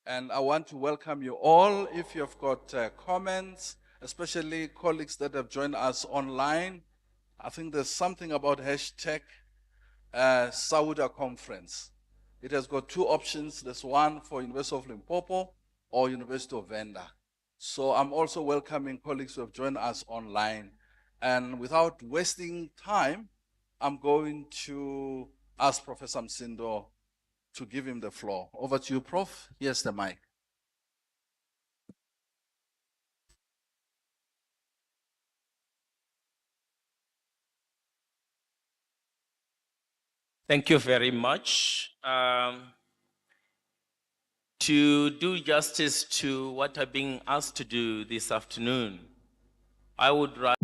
And I want to welcome you all. If you've got comments, especially colleagues that have joined us online, I think there's something about hashtag Sahuda conference. It has got two options. There's one for University of Limpopo or University of Venda. So I'm also welcoming colleagues who have joined us online. And without wasting time, I'm going to ask Professor Msindo to give him the floor. Over to you, Prof. Here's the mic. Thank you very much. To do justice to what I'm being asked to do this afternoon, I would rather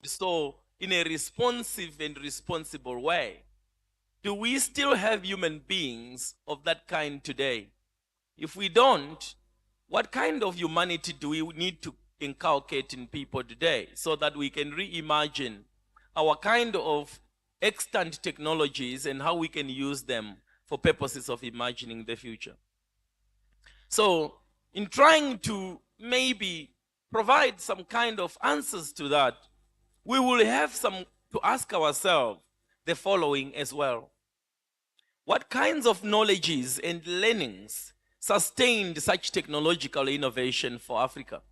so in a responsive and responsible way. Do we still have human beings of that kind today? If we don't, what kind of humanity do we need to inculcate in people today so that we can reimagine our kind of extant technologies and how we can use them for purposes of imagining the future. So, in trying to maybe provide some kind of answers to that, we will have to ask ourselves the following as well. What kinds of knowledges and learnings sustained such technological innovation for Africa?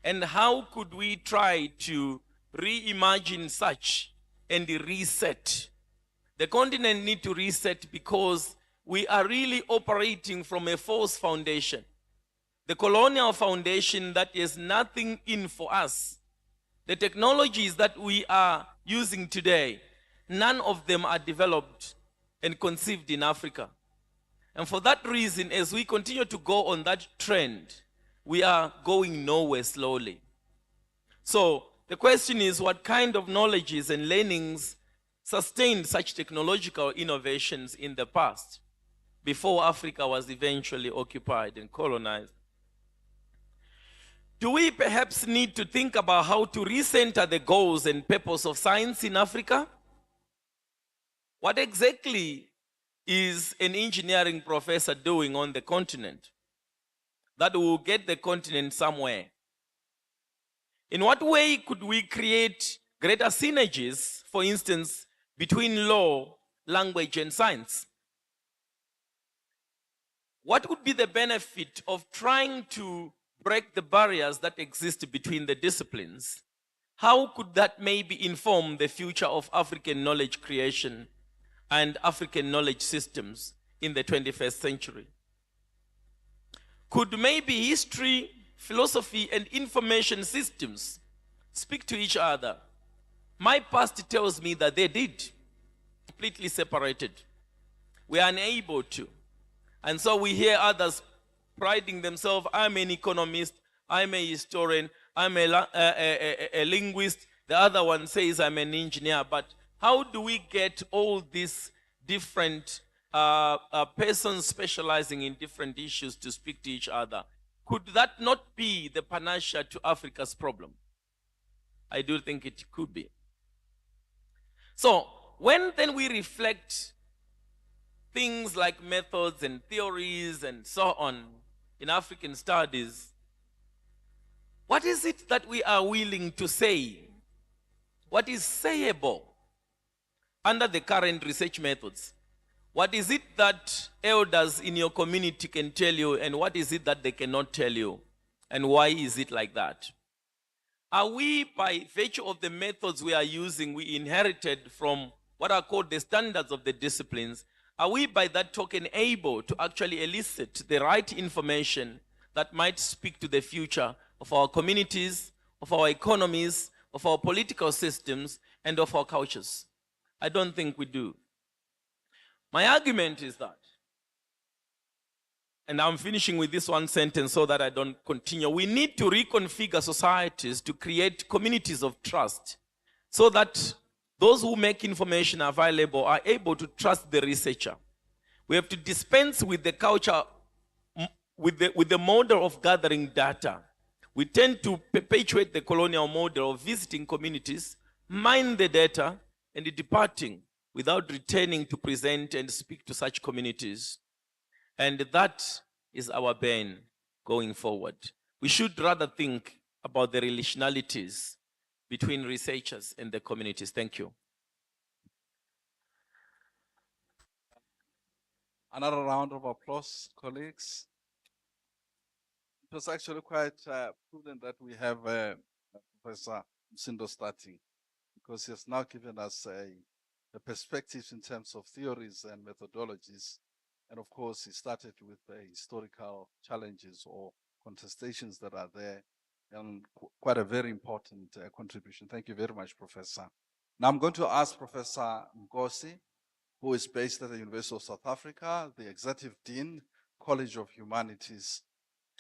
And how could we try to reimagine such and reset? The continent needs to reset because we are really operating from a false foundation. The colonial foundation that is nothing in for us. The technologies that we are using today, none of them are developed and conceived in Africa. And for that reason, as we continue to go on that trend, we are going nowhere slowly. So the question is, what kind of knowledges and learnings sustained such technological innovations in the past before Africa was eventually occupied and colonized? Do we perhaps need to think about how to recenter the goals and purpose of science in Africa? What exactly is an engineering professor doing on the continent that will get the continent somewhere? In what way could we create greater synergies, for instance, between law, language, and science? What would be the benefit of trying to break the barriers that exist between the disciplines? How could that maybe inform the future of African knowledge creation and African knowledge systems in the 21st century? Could maybe history, philosophy, and information systems speak to each other? My past tells me that they did, completely separated. We are unable to. And so we hear others priding themselves, I'm an economist, I'm a historian, I'm a linguist. The other one says I'm an engineer. But how do we get all these different persons specializing in different issues to speak to each other? Could that not be the panacea to Africa's problem? I do think it could be. So when then we reflect things like methods and theories and so on in African studies, what is it that we are willing to say? What is sayable under the current research methods? What is it that elders in your community can tell you, and what is it that they cannot tell you? And why is it like that? Are we, by virtue of the methods we are using, we inherited from what are called the standards of the disciplines, are we by that token able to actually elicit the right information that might speak to the future of our communities, of our economies, of our political systems, and of our cultures? I don't think we do. My argument is that, and I'm finishing with this one sentence so that I don't continue, we need to reconfigure societies to create communities of trust so that those who make information available are able to trust the researcher. We have to dispense with the culture, with the model of gathering data. We tend to perpetuate the colonial model of visiting communities, mine the data, and departing without returning to present and speak to such communities. And that is our bane going forward. We should rather think about the relationalities between researchers and the communities. Thank you. Another round of applause, colleagues. It was actually quite prudent that we have Professor Msindo starting, because he has now given us the perspectives in terms of theories and methodologies. And of course, he started with the historical challenges or contestations that are there, and quite a very important contribution. Thank you very much, Professor. Now I'm going to ask Professor Ngosi, who is based at the University of South Africa, the Executive Dean, College of Humanities,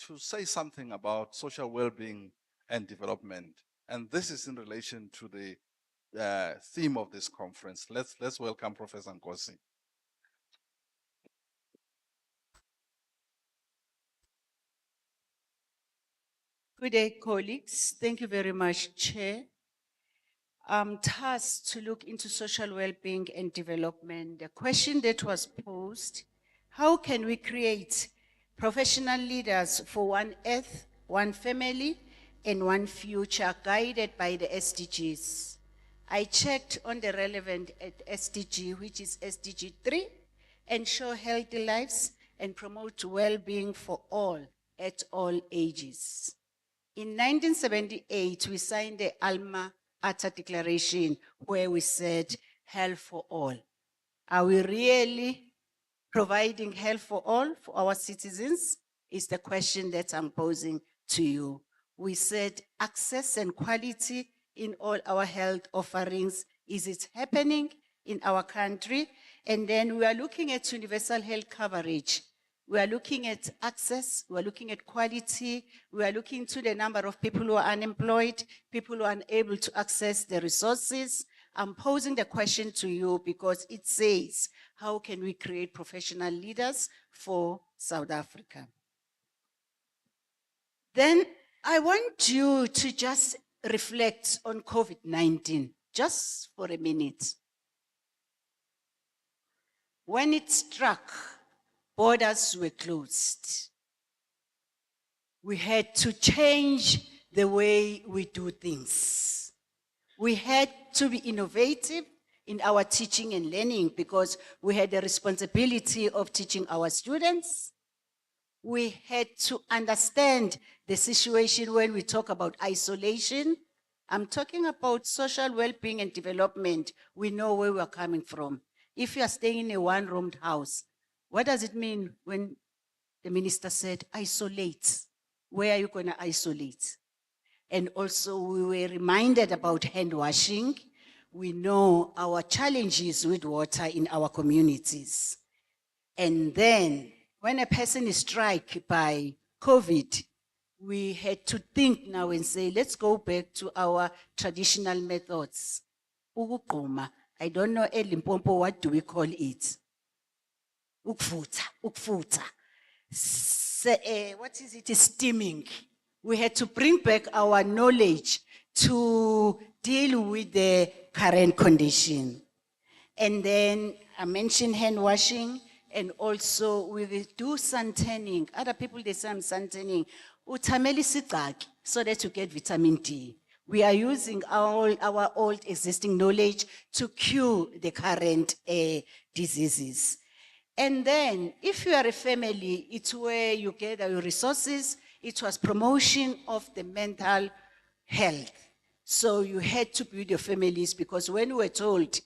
to say something about social well-being and development. And this is in relation to the theme of this conference. Let's welcome Professor Ngosi. Good day, colleagues. Thank you very much, Chair. I'm tasked to look into social well-being and development. The question that was posed, how can we create professional leaders for one earth, one family, and one future guided by the SDGs? I checked on the relevant SDG, which is SDG 3, ensure healthy lives and promote well-being for all at all ages. In 1978, we signed the Alma Ata Declaration where we said health for all. Are we really providing health for all for our citizens? Is the question that I'm posing to you. We said access and quality in all our health offerings. Is it happening in our country? And then we are looking at universal health coverage. We are looking at access, we are looking at quality, we are looking to the number of people who are unemployed, people who are unable to access the resources. I'm posing the question to you because it says, how can we create professional leaders for South Africa? Then I want you to just reflect on COVID-19, just for a minute. When it struck, borders were closed. We had to change the way we do things. We had to be innovative in our teaching and learning because we had the responsibility of teaching our students. We had to understand the situation when we talk about isolation. I'm talking about social well-being and development. We know where we are coming from. If you are staying in a one-roomed house, what does it mean when the minister said, isolate? Where are you going to isolate? And also we were reminded about hand washing. We know our challenges with water in our communities. And then when a person is struck by COVID, we had to think now and say, let's go back to our traditional methods. I don't know, Limpopo, what do we call it? Ukfuta. What is it? Steaming. We had to bring back our knowledge to deal with the current condition. And then I mentioned hand washing, and also we will do sun tanning. Other people, they say I'm sun tanning. Utameli sitaki, so that you get vitamin D. We are using our old existing knowledge to cure the current diseases. And then, if you are a family, it's where you gather your resources. It was promotion of the mental health. So you had to build your families because when we were told,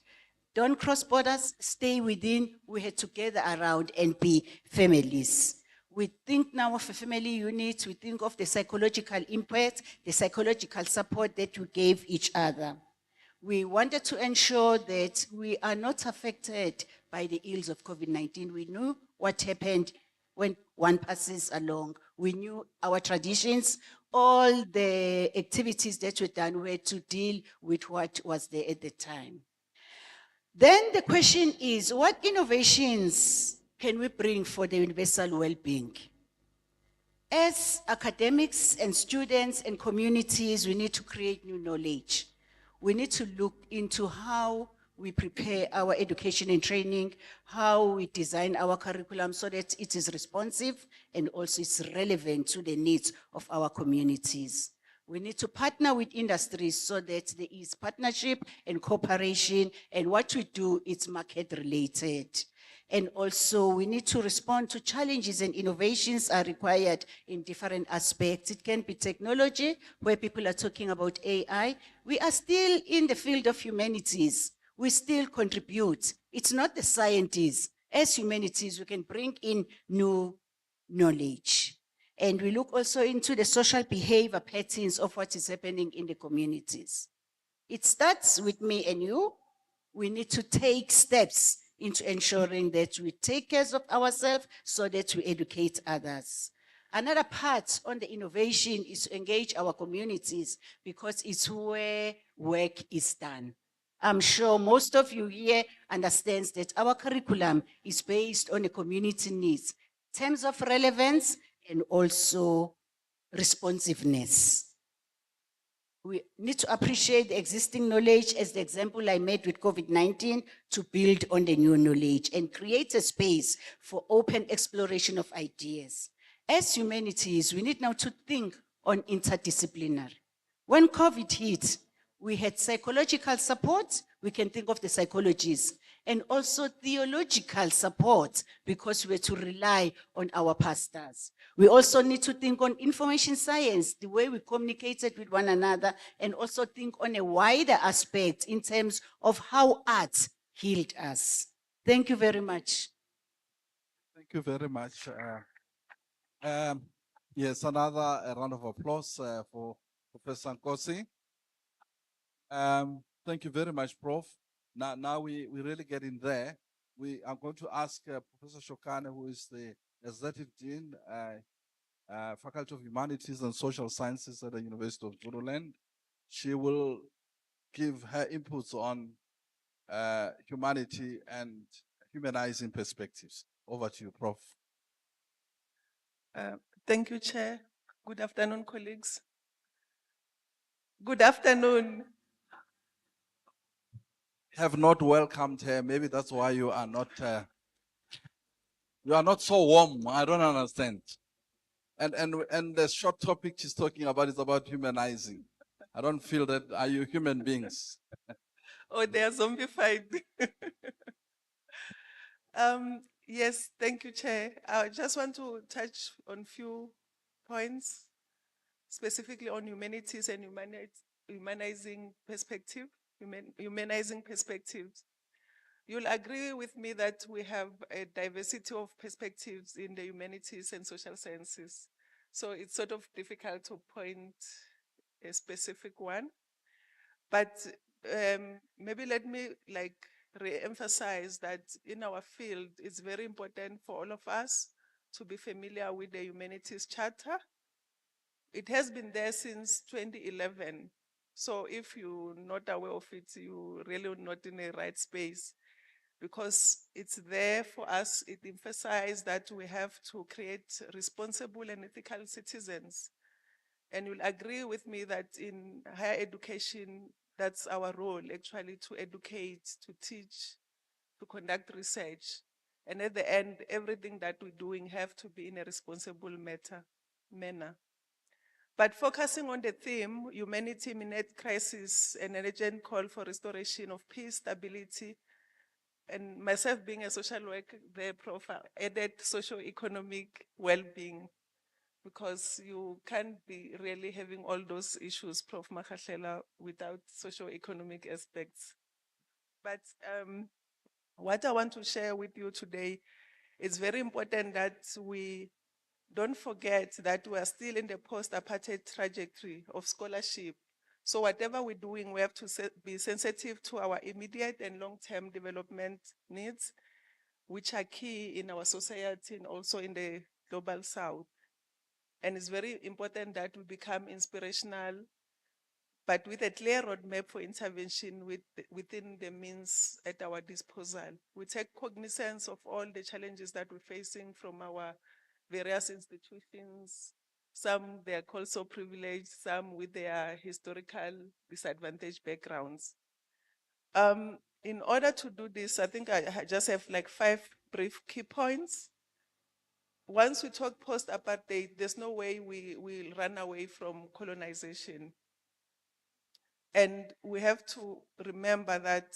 don't cross borders, stay within, we had to gather around and be families. We think now of a family unit, we think of the psychological impact, the psychological support that we gave each other. We wanted to ensure that we are not affected by the ills of COVID-19. We knew what happened when one passes along. We knew our traditions, all the activities that were done were to deal with what was there at the time. Then the question is, what innovations can we bring for the universal well-being? As academics and students and communities, we need to create new knowledge. We need to look into how we prepare our education and training, how we design our curriculum so that it is responsive and also it's relevant to the needs of our communities. We need to partner with industries so that there is partnership and cooperation, and what we do is market related. And also we need to respond to challenges, and innovations are required in different aspects. It can be technology, where people are talking about AI. We are still in the field of humanities. We still contribute. It's not the scientists. As humanities, we can bring in new knowledge. And we look also into the social behavior patterns of what is happening in the communities. It starts with me and you. We need to take steps into ensuring that we take care of ourselves so that we educate others. Another part on the innovation is to engage our communities because it's where work is done. I'm sure most of you here understands that our curriculum is based on the community needs, in terms of relevance and also responsiveness. We need to appreciate the existing knowledge, as the example I made with COVID-19, to build on the new knowledge and create a space for open exploration of ideas. As humanities, we need now to think on interdisciplinary. When COVID hit, we had psychological support, we can think of the psychologists, and also theological support, because we were to rely on our pastors. We also need to think on information science, the way we communicated with one another, and also think on a wider aspect in terms of how art healed us. Thank you very much. Thank you very much. Yes, another round of applause for Professor Nkosi. Thank you very much, Prof. Now we really get in there. We are going to ask Professor Shokane, who is the Executive Dean, Faculty of Humanities and Social Sciences at the University of Zululand. She will give her inputs on humanity and humanizing perspectives. Over to you, Prof. Thank you, Chair. Good afternoon, colleagues. Good afternoon. Have not welcomed her. Maybe that's why you are not so warm. I don't understand. And the short topic she's talking about is about humanizing. I don't feel that. Are you human beings? Oh, they are zombified. Yes, thank you, Chair. I just want to touch on few points, specifically on humanities and humanizing perspective, humanizing perspectives. You'll agree with me that we have a diversity of perspectives in the humanities and social sciences. So it's sort of difficult to point a specific one. But maybe let me re-emphasize that in our field, it's very important for all of us to be familiar with the Humanities Charter. It has been there since 2011. So if you're not aware of it, you're really not in the right space, because it's there for us. It emphasizes that we have to create responsible and ethical citizens. And you'll agree with me that in higher education, that's our role, actually, to educate, to teach, to conduct research. And at the end, everything that we're doing have to be in a responsible manner. But focusing on the theme, humanity amid crisis, and an urgent call for restoration of peace, stability, and myself being a social worker, the Prof added socio-economic well-being, because you can't be really having all those issues, Prof Makashela, without socio-economic aspects. But what I want to share with you today, it's very important that we don't forget that we are still in the post-apartheid trajectory of scholarship. So whatever we're doing, we have to be sensitive to our immediate and long-term development needs, which are key in our society and also in the global south. And it's very important that we become inspirational, but with a clear roadmap for intervention within the means at our disposal. We take cognizance of all the challenges that we're facing from our various institutions. Some they are also privileged, some with their historical disadvantaged backgrounds. In order to do this, I think I just have like 5 brief key points. Once we talk post-apartheid, there's no way we will run away from colonization. And we have to remember that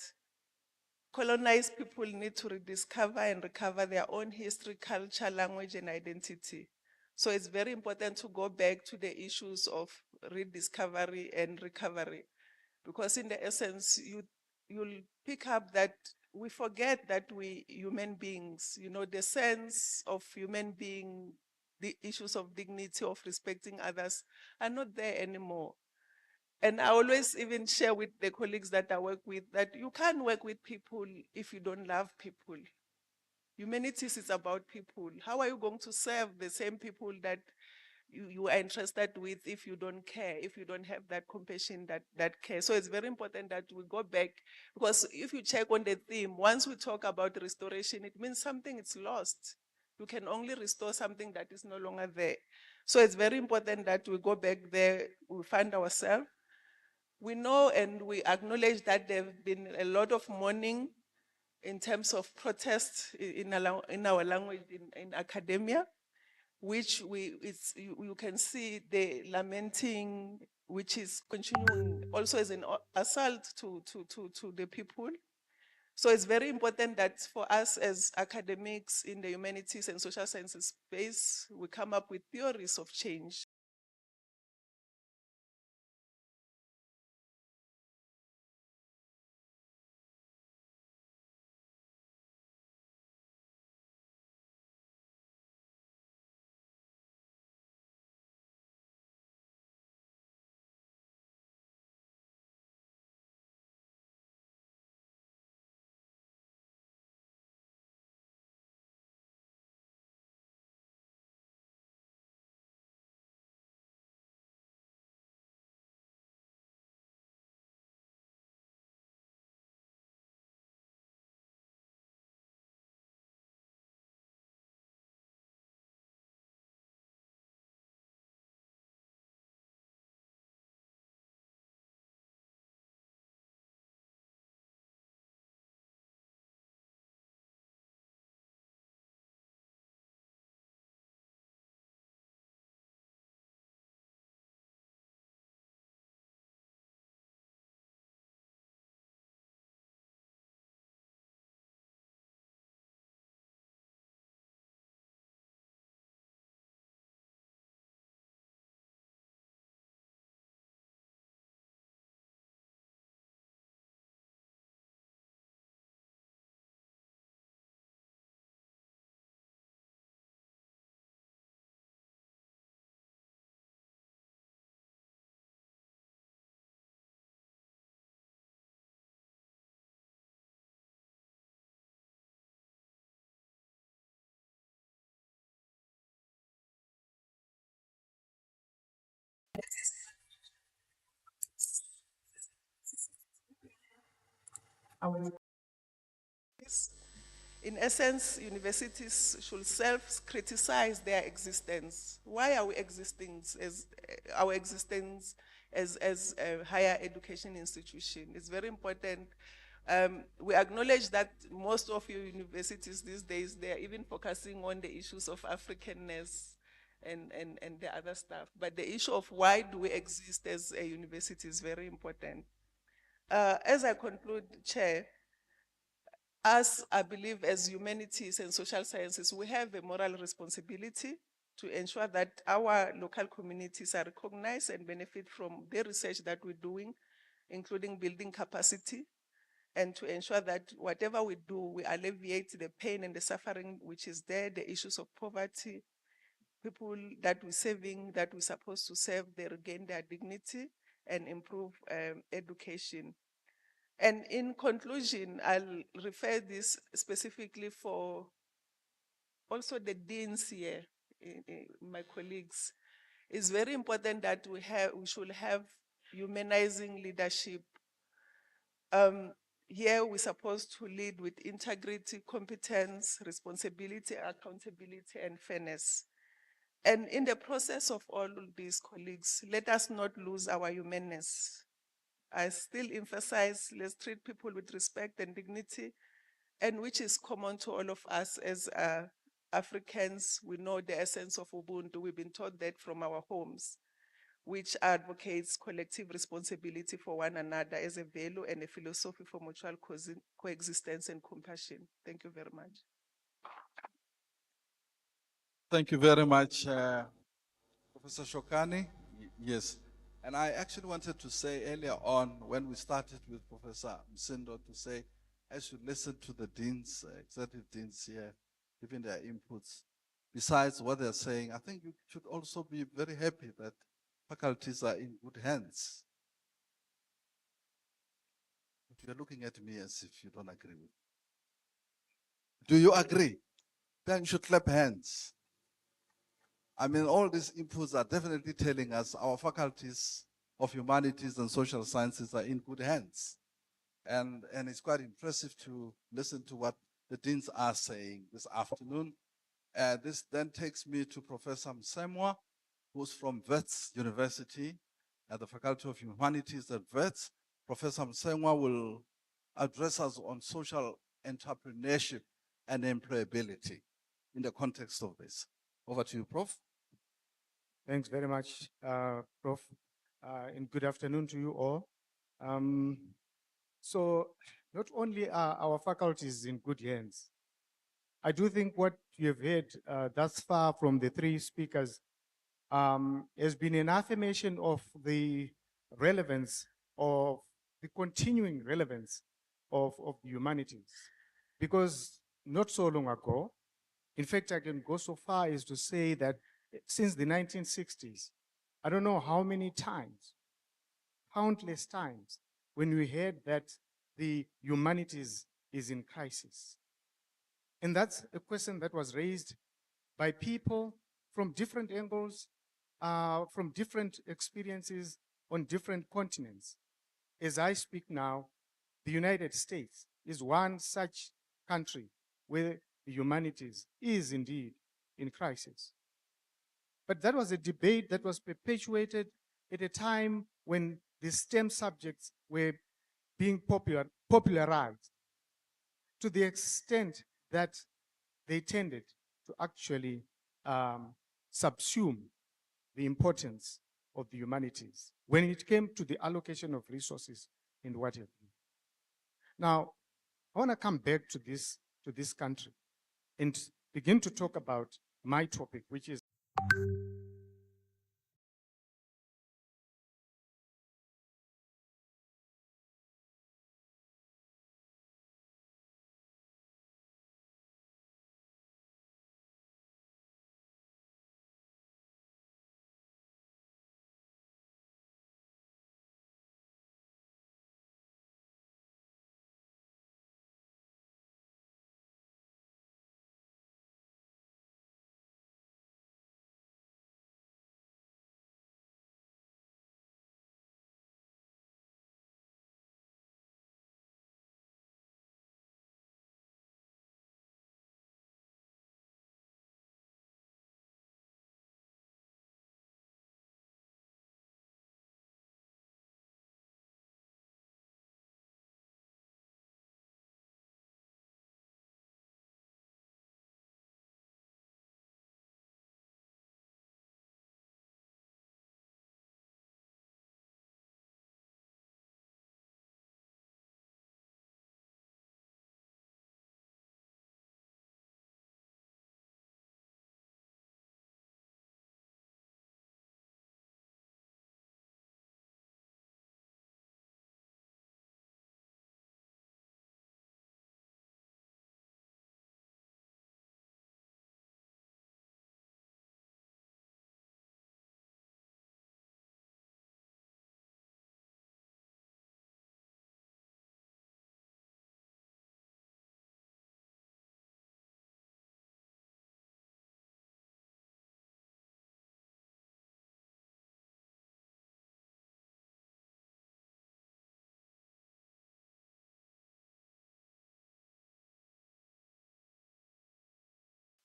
colonized people need to rediscover and recover their own history, culture, language, and identity. So it's very important to go back to the issues of rediscovery and recovery, because in the essence, you'll pick up that we forget that we human beings, the sense of human being, the issues of dignity, of respecting others are not there anymore. And I always even share with the colleagues that I work with that you can't work with people if you don't love people. Humanities is about people. How are you going to serve the same people that you are interested with if you don't care, if you don't have that compassion, that care? So it's very important that we go back, because if you check on the theme, once we talk about restoration, it means something is lost. You can only restore something that is no longer there. So it's very important that we go back there, we find ourselves. We know and we acknowledge that there have been a lot of mourning in terms of protest in our language in academia, which you can see the lamenting, which is continuing also as an assault to the people. So it's very important that for us as academics in the humanities and social sciences space, we come up with theories of change. In essence, universities should self-criticize their existence. Why are we existing as our existence as a higher education institution? It's very important. We acknowledge that most of your universities these days, they are even focusing on the issues of Africanness and the other stuff. But the issue of why do we exist as a university is very important. As I conclude, Chair, us, I believe, as humanities and social sciences, we have a moral responsibility to ensure that our local communities are recognized and benefit from the research that we're doing, including building capacity, and to ensure that whatever we do, we alleviate the pain and the suffering which is there, the issues of poverty, people that we're saving, that we're supposed to serve, they regain their dignity and improve education. And in conclusion, I'll refer this specifically for also the deans here, my colleagues. It's very important that we should have humanizing leadership. Here we're supposed to lead with integrity, competence, responsibility, accountability, and fairness. And in the process of all these colleagues, let us not lose our humanness. I still emphasize, let's treat people with respect and dignity, and which is common to all of us as Africans. We know the essence of Ubuntu. We've been taught that from our homes, which advocates collective responsibility for one another as a value and a philosophy for mutual coexistence and compassion. Thank you very much. Thank you very much, Professor Shokani. Yes. And I actually wanted to say earlier on when we started with Professor Msindo to say, as you listen to the deans, executive deans here, giving their inputs, besides what they're saying, I think you should also be very happy that faculties are in good hands. But you're looking at me as if you don't agree with me. Do you agree? Then you should clap hands. I mean, all these inputs are definitely telling us our faculties of humanities and social sciences are in good hands. And it's quite impressive to listen to what the deans are saying this afternoon. This then takes me to Professor Msemwa, who's from Wits University. at the Faculty of Humanities at Wits. Professor Msengwa will address us on social entrepreneurship and employability in the context of this. Over to you, Prof. Thanks very much, Prof. And good afternoon to you all. So not only are our faculties in good hands, I do think what you have heard thus far from the three speakers has been an affirmation of the relevance of the continuing relevance of the humanities. Because not so long ago, in fact, I can go so far as to say that since the 1960s, I don't know how many times, countless times, when we heard that the humanities is in crisis. And that's a question that was raised by people from different angles, from different experiences on different continents. As I speak now, the United States is one such country where the humanities is indeed in crisis. But that was a debate that was perpetuated at a time when the STEM subjects were being popularized to the extent that they tended to actually subsume the importance of the humanities when it came to the allocation of resources and what have you. Now, I want to come back to this country and begin to talk about my topic, which is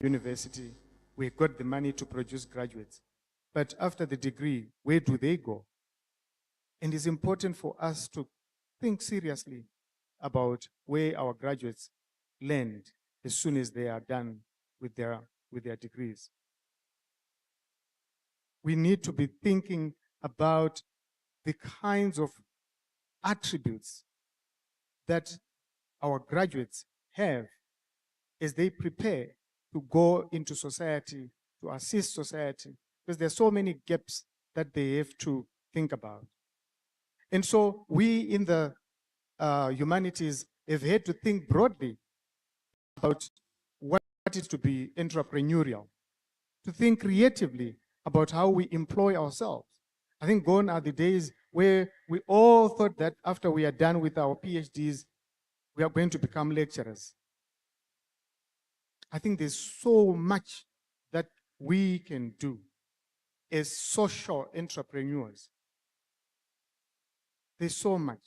university, we got the money to produce graduates. But after the degree, where do they go? And it's important for us to think seriously about where our graduates land as soon as they are done with their degrees. We need to be thinking about the kinds of attributes that our graduates have as they prepare to go into society, to assist society, because there are so many gaps that they have to think about. And so we in the humanities have had to think broadly about what it is to be entrepreneurial, to think creatively about how we employ ourselves. I think gone are the days where we all thought that after we are done with our PhDs, we are going to become lecturers. I think there's so much that we can do as social entrepreneurs. There's so much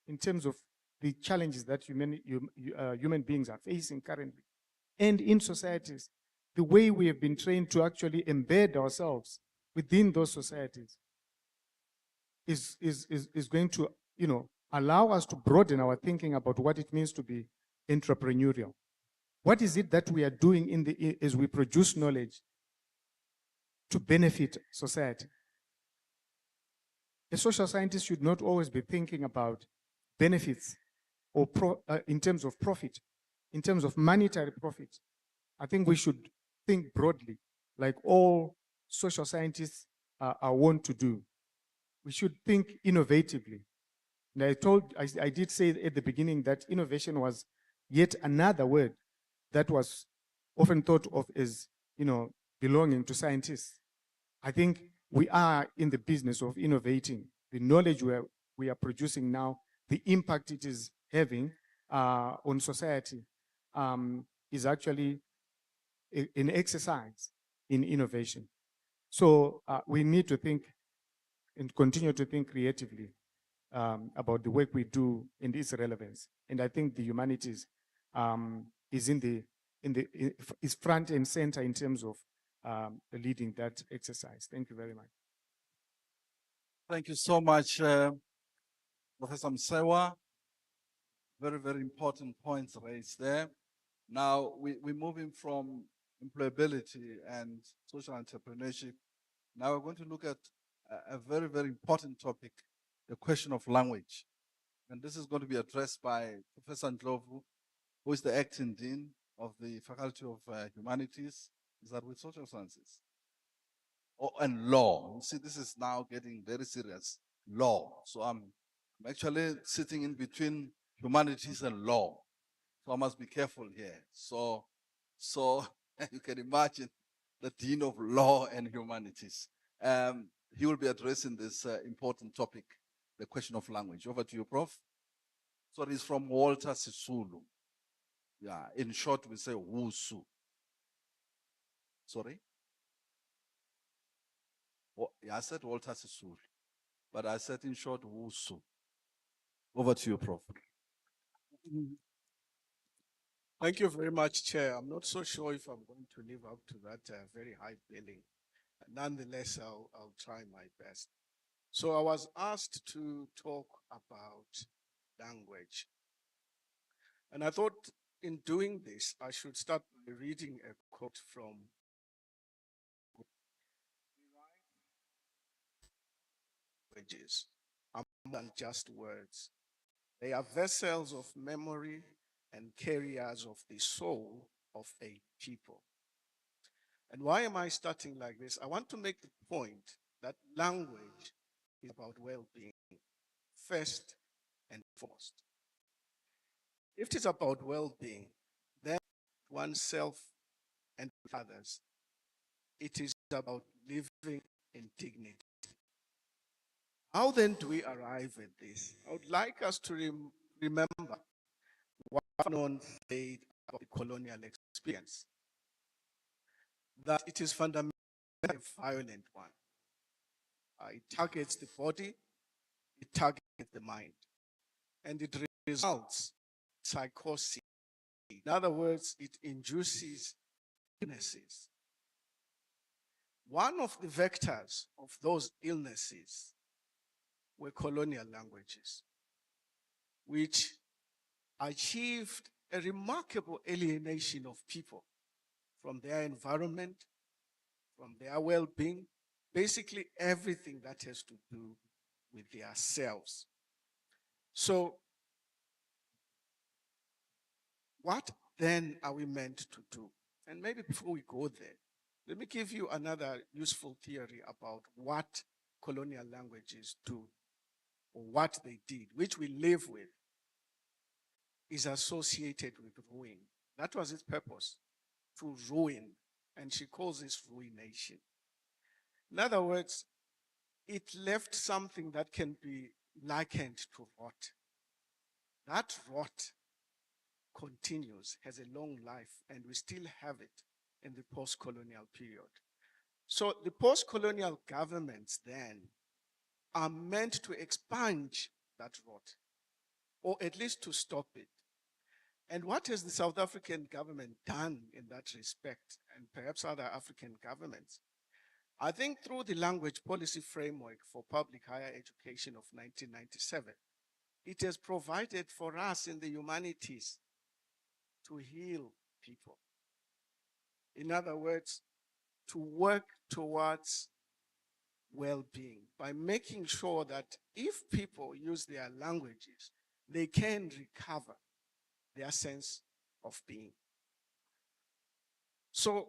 in terms of the challenges that human beings are facing currently. And in societies, the way we have been trained to actually embed ourselves within those societies. is going to, allow us to broaden our thinking about what it means to be entrepreneurial. What is it that we are doing as we produce knowledge to benefit society? A social scientist should not always be thinking about benefits or in terms of profit, in terms of monetary profit. I think we should think broadly, like all social scientists are wont to do. We should think innovatively. And I did say at the beginning that innovation was yet another word that was often thought of as, belonging to scientists. I think we are in the business of innovating. The knowledge we are producing now, the impact it is having on society is actually an exercise in innovation. So we need to think and continue to think creatively about the work we do and its relevance. And I think the humanities is front and center in terms of leading that exercise. Thank you very much. Thank you so much, Professor Msewa. Very, very important points raised there. Now, we're moving from employability and social entrepreneurship. Now we're going to look at a very, very important topic, the question of language. And this is going to be addressed by Professor Ndlovu, who is the acting dean of the Faculty of Humanities. Is that with social sciences? Oh, and law. You see, this is now getting very serious. Law. So I'm actually sitting in between humanities and law. So I must be careful here. So you can imagine the Dean of Law and Humanities. He will be addressing this important topic, the question of language. Over to you, Prof. So he's from Walter Sisulu. Yeah, in short, we say Wusu. Sorry? Yeah, I said Walter Sisulu, but I said in short Wusu. Over to you, Prof. Thank you very much, Chair. I'm not so sure if I'm going to live up to that very high billing. Nonetheless, I'll try my best. So I was asked to talk about language. And I thought in doing this, I should start by reading a quote from languages, more than just words. They are vessels of memory and carriers of the soul of a people. And why am I starting like this? I want to make the point that language is about well-being, first and foremost. If it is about well-being, then oneself and others, it is about living in dignity. How then do we arrive at this? I would like us to remember what one said about the colonial experience, that it is fundamentally a violent one. It targets the body, it targets the mind, and it results in psychosis. In other words, it induces illnesses. One of the vectors of those illnesses were colonial languages, which achieved a remarkable alienation of people from their environment, from their well-being, basically everything that has to do with their selves. So, what then are we meant to do? And maybe before we go there, let me give you another useful theory about what colonial languages do, or what they did, which we live with, is associated with ruin. That was its purpose, to ruin, and she calls this ruination. In other words, it left something that can be likened to rot. That rot continues, has a long life, and we still have it in the post-colonial period. So the post-colonial governments then are meant to expunge that rot, or at least to stop it. And what has the South African government done in that respect, and perhaps other African governments? I think through the language policy framework for public higher education of 1997, it has provided for us in the humanities to heal people. In other words, to work towards well-being by making sure that if people use their languages, they can recover their sense of being. So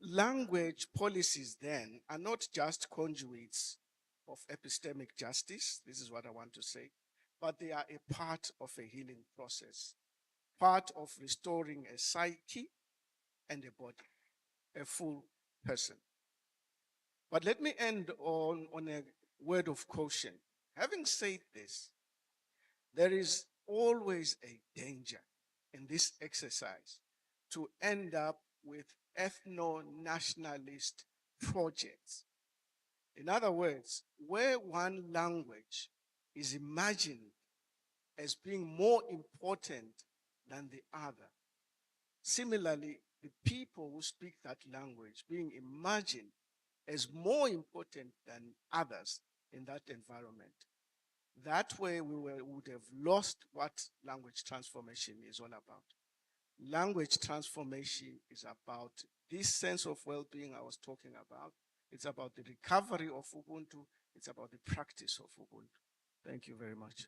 language policies then are not just conduits of epistemic justice, this is what I want to say, but they are a part of a healing process, part of restoring a psyche and a body, a full person. But let me end on a word of caution. Having said this, there is always a danger in this exercise to end up with ethno-nationalist projects. In other words, where one language is imagined as being more important than the other. Similarly, the people who speak that language being imagined as more important than others in that environment. That way we would have lost what language transformation is all about. Language transformation is about this sense of well-being I was talking about. It's about the recovery of Ubuntu. It's about the practice of Ubuntu. Thank you very much.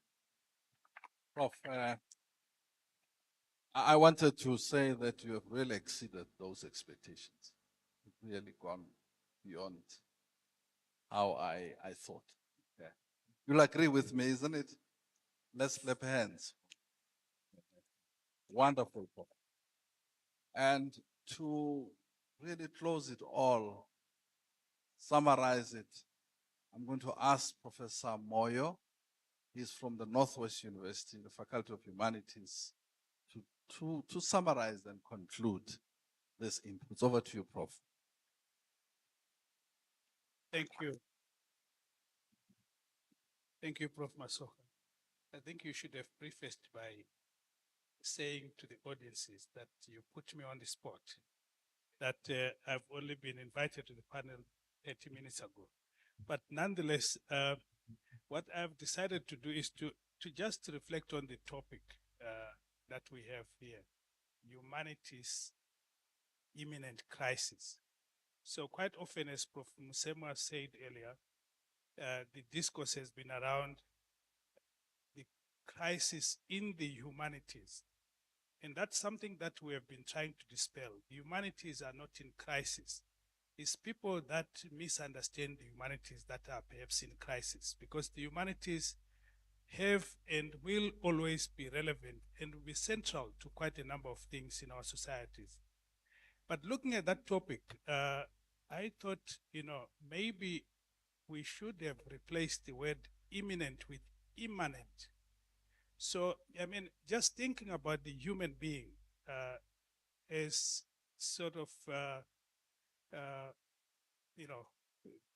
Prof, I wanted to say that you have really exceeded those expectations. You've really gone beyond how I thought. Yeah. You'll agree with me, isn't it? Let's clap hands. Wonderful, Prof. And to really close it all, summarize it, I'm going to ask Professor Moyo. He's from the Northwest University, the Faculty of Humanities, to summarize and conclude this input. Over to you, Prof. Thank you. Thank you, Prof. Masoka. I think you should have prefaced by saying to the audiences that you put me on the spot, that I've only been invited to the panel 30 minutes ago. But nonetheless, what I've decided to do is to just reflect on the topic that we have here, humanity's imminent crisis. So quite often, as Prof. Musema said earlier, the discourse has been around the crisis in the humanities. And that's something that we have been trying to dispel. The humanities are not in crisis. It's people that misunderstand the humanities that are perhaps in crisis, because the humanities have and will always be relevant and will be central to quite a number of things in our societies. But looking at that topic, I thought, maybe we should have replaced the word imminent with immanent. So, I mean, just thinking about the human being as sort of,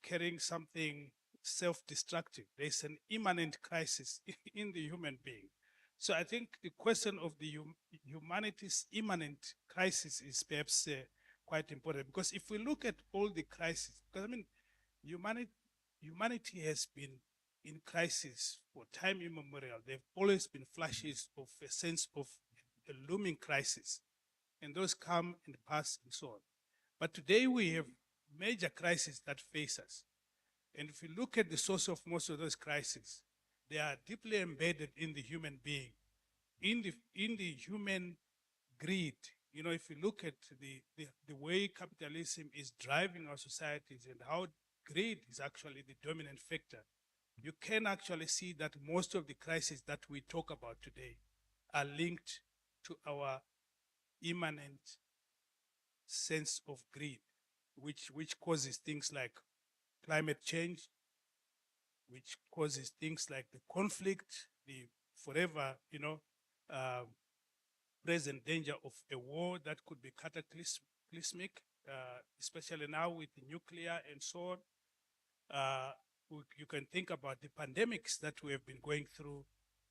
carrying something self-destructive. There's an immanent crisis in the human being. So I think the question of the humanity's immanent crisis is perhaps quite important, because if we look at all the crises, because I mean, humanity has been in crisis for time immemorial. There have always been flashes of a sense of a looming crisis, and those come and pass and so on. But today we have major crises that face us. And if you look at the source of most of those crises, they are deeply embedded in the human being, in the human greed. If you look at the way capitalism is driving our societies and how greed is actually the dominant factor, you can actually see that most of the crises that we talk about today are linked to our immanent sense of greed, which causes things like climate change, which causes things like the conflict, the forever, present danger of a war that could be cataclysmic, especially now with the nuclear and so on. You can think about the pandemics that we have been going through,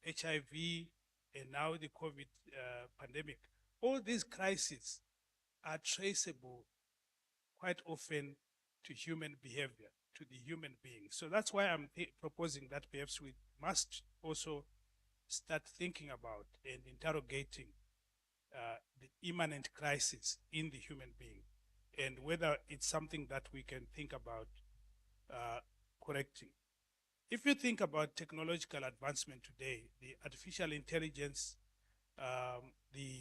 HIV, and now the COVID pandemic. All these crises are traceable quite often to human behavior, to the human being. So that's why I'm proposing that perhaps we must also start thinking about and interrogating the immanent crisis in the human being, and whether it's something that we can think about correcting. If you think about technological advancement today, the artificial intelligence, the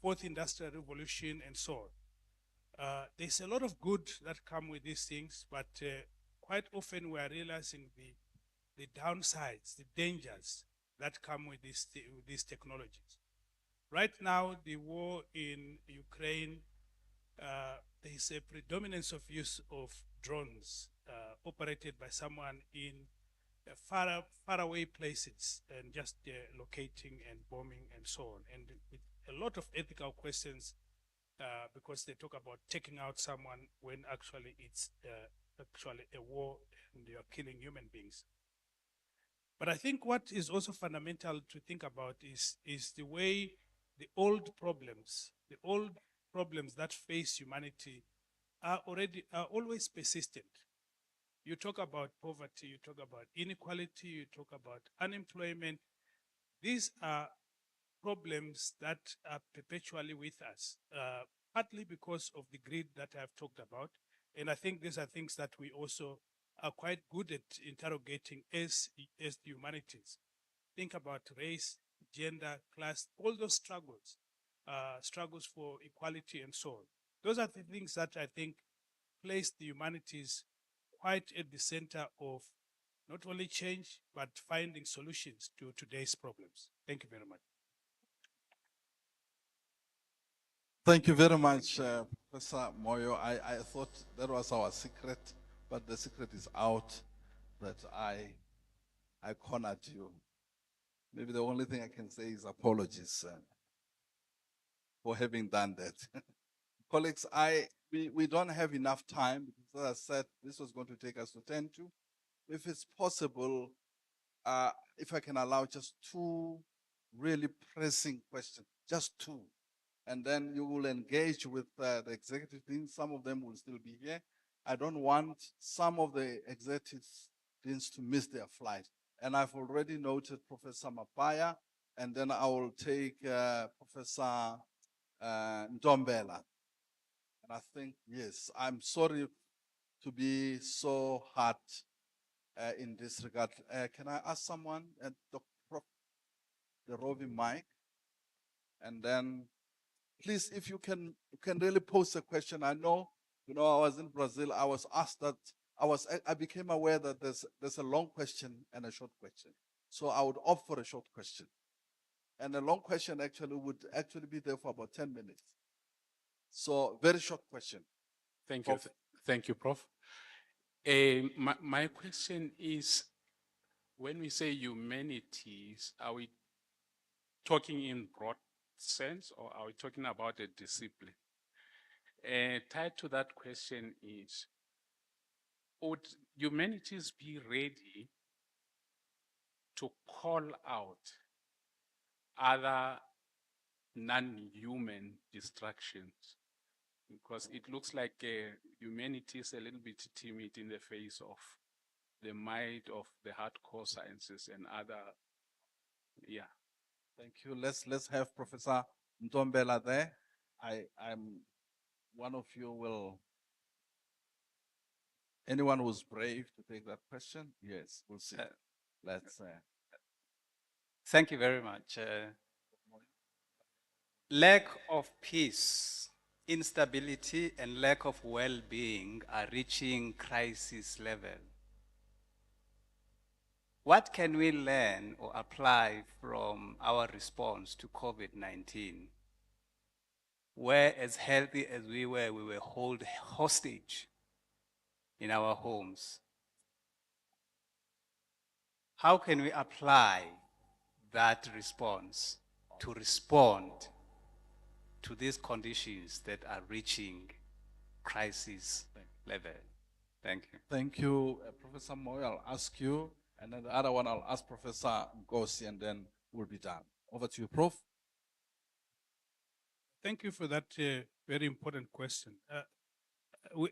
fourth industrial revolution, and so on, there's a lot of good that come with these things, but quite often we are realizing the downsides, the dangers that come with these technologies. Right now, the war in Ukraine, there is a predominance of use of drones operated by someone in faraway places and just locating and bombing and so on. And with a lot of ethical questions because they talk about taking out someone when actually it's actually a war and you're killing human beings. But I think what is also fundamental to think about is the way the old problems that face humanity are always persistent. You talk about poverty, you talk about inequality, you talk about unemployment. These are problems that are perpetually with us, partly because of the greed that I've talked about. And I think these are things that we also are quite good at interrogating as the humanities. Think about race, gender, class, all those struggles, struggles for equality and so on. Those are the things that I think place the humanities quite at the center of not only change, but finding solutions to today's problems. Thank you very much. Thank you very much, Professor Moyo. I thought that was our secret, but the secret is out that I cornered you. Maybe the only thing I can say is apologies for having done that. Colleagues, we don't have enough time because, as I said, this was going to take us to 10 to. If it's possible, if I can allow just two really pressing questions, just two. And then you will engage with the executive team. Some of them will still be here. I don't want some of the executive teams to miss their flight. And I've already noted Professor Mapaya, and then I will take Professor Ndombela. And I think, yes, I'm sorry to be so hard in this regard. Can I ask someone at the roving mic? And then, please, if you can really pose a question. I know, I was in Brazil. I was asked that. I became aware that there's a long question and a short question. So I would opt for a short question, and a long question would be there for about 10 minutes. So very short question. Thank you. Prof. Thank you, Prof. My question is, when we say humanities, are we talking in broad sense, or are we talking about a discipline? Tied to that question is, would humanities be ready to call out other non-human distractions? Because it looks like humanity is a little bit timid in the face of the might of the hardcore sciences and other, yeah. Thank you. Let's have Professor Ndombela there. I'm one of you will. Anyone who's brave to take that question? Yes, we'll see. Let's. Thank you very much. Lack of peace, instability, and lack of well-being are reaching crisis level. What can we learn or apply from our response to COVID-19? Where, as healthy as we were held hostage in our homes. How can we apply that response to respond to these conditions that are reaching crisis level? Thank you. Thank you, Professor Moyo. I'll ask you, and then the other one I'll ask Professor Ngosi, and then we'll be done. Over to you, Prof. Thank you for that very important question.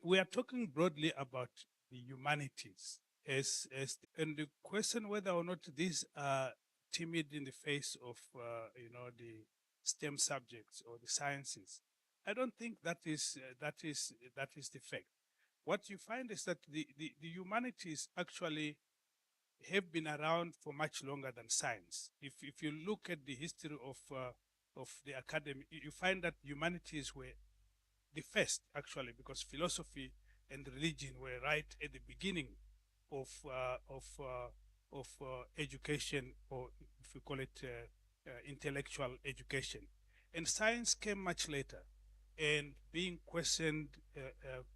we are talking broadly about the humanities and the question whether or not these are timid in the face of the STEM subjects or the sciences. I don't think that is the fact. What you find is that the humanities actually have been around for much longer than science. If you look at the history of the academy, you find that humanities were the first, actually, because philosophy and religion were right at the beginning of education, or if we call it intellectual education, and science came much later, and being questioned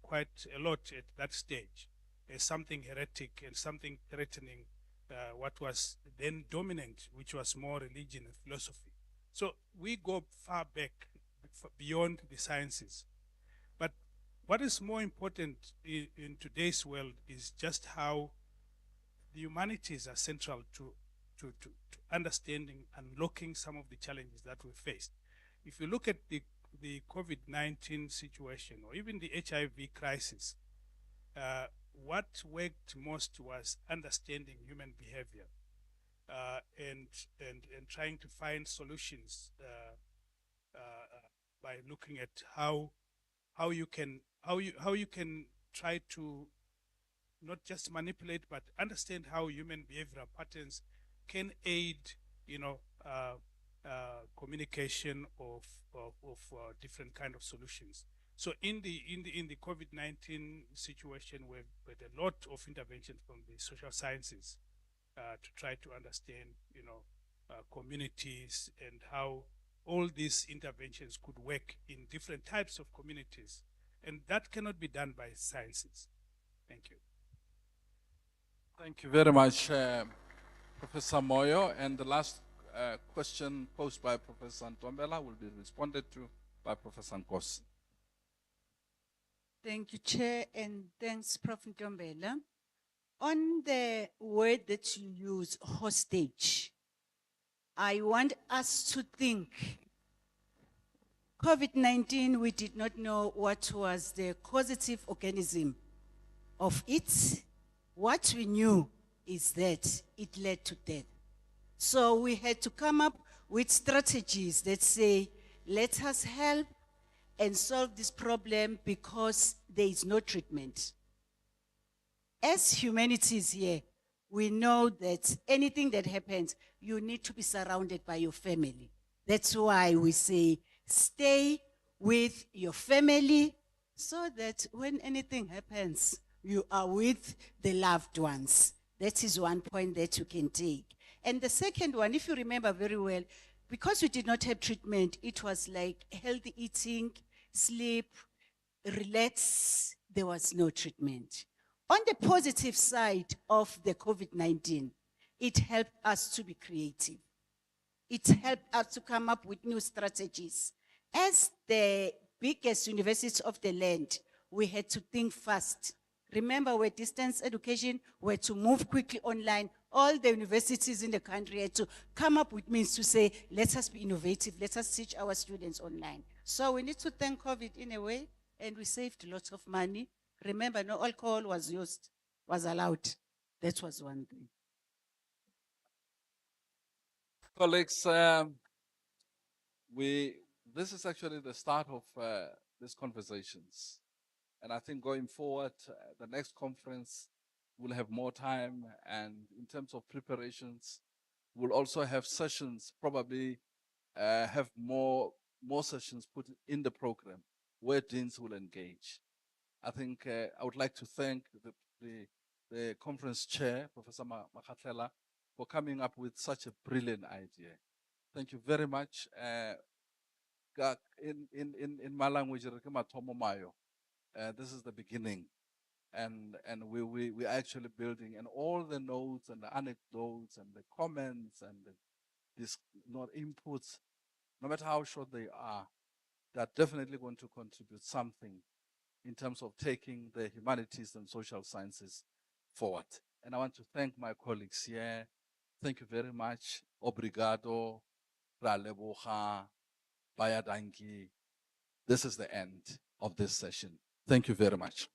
quite a lot at that stage as something heretic and something threatening what was then dominant, which was more religion and philosophy. So we go far back, beyond the sciences. But what is more important in today's world is just how the humanities are central to understanding and unlocking some of the challenges that we faced. If you look at the COVID-19 situation, or even the HIV crisis, what worked most was understanding human behavior and trying to find solutions by looking at how you can try to not just manipulate but understand how human behavioral patterns can aid communication of different kind of solutions. So in the COVID-19 situation, we've had a lot of interventions from the social sciences to try to understand communities and how all these interventions could work in different types of communities, and that cannot be done by sciences. Thank you. Thank you very much, Professor Moyo. And the last question posed by Professor Ntombela will be responded to by Professor Nkosi. Thank you, Chair, and thanks, Prof. Ntombela. On the word that you use, hostage, I want us to think. COVID-19, we did not know what was the causative organism of it. What we knew is that it led to death. So we had to come up with strategies that say, let us help and solve this problem because there is no treatment. As humanities here, we know that anything that happens, you need to be surrounded by your family. That's why we say, stay with your family so that when anything happens, you are with the loved ones. That is one point that you can take. And the second one, if you remember very well, because we did not have treatment, it was like healthy eating, sleep, relax. There was no treatment. On the positive side of the COVID-19, it helped us to be creative. It helped us to come up with new strategies. As the biggest universities of the land, we had to think fast. Remember, we're distance education, we had to move quickly online. All the universities in the country had to come up with means to say, let us be innovative, let us teach our students online. So we need to thank COVID in a way, and we saved lots of money. Remember, no alcohol was used, was allowed. That was one thing. Colleagues, this is actually the start of these conversations. And I think going forward, the next conference will have more time. And in terms of preparations, we'll also have sessions, probably have more sessions put in the program where deans will engage. I think I would like to thank the conference chair, Professor Makhatlela, for coming up with such a brilliant idea. Thank you very much. In my language, this is the beginning. And we're actually building, and all the notes and the anecdotes and the comments and these inputs, no matter how short they are definitely going to contribute something in terms of taking the humanities and social sciences forward. And I want to thank my colleagues here. Thank you very much. Obrigado. Ra leboga. Bayadanki. This is the end of this session. Thank you very much.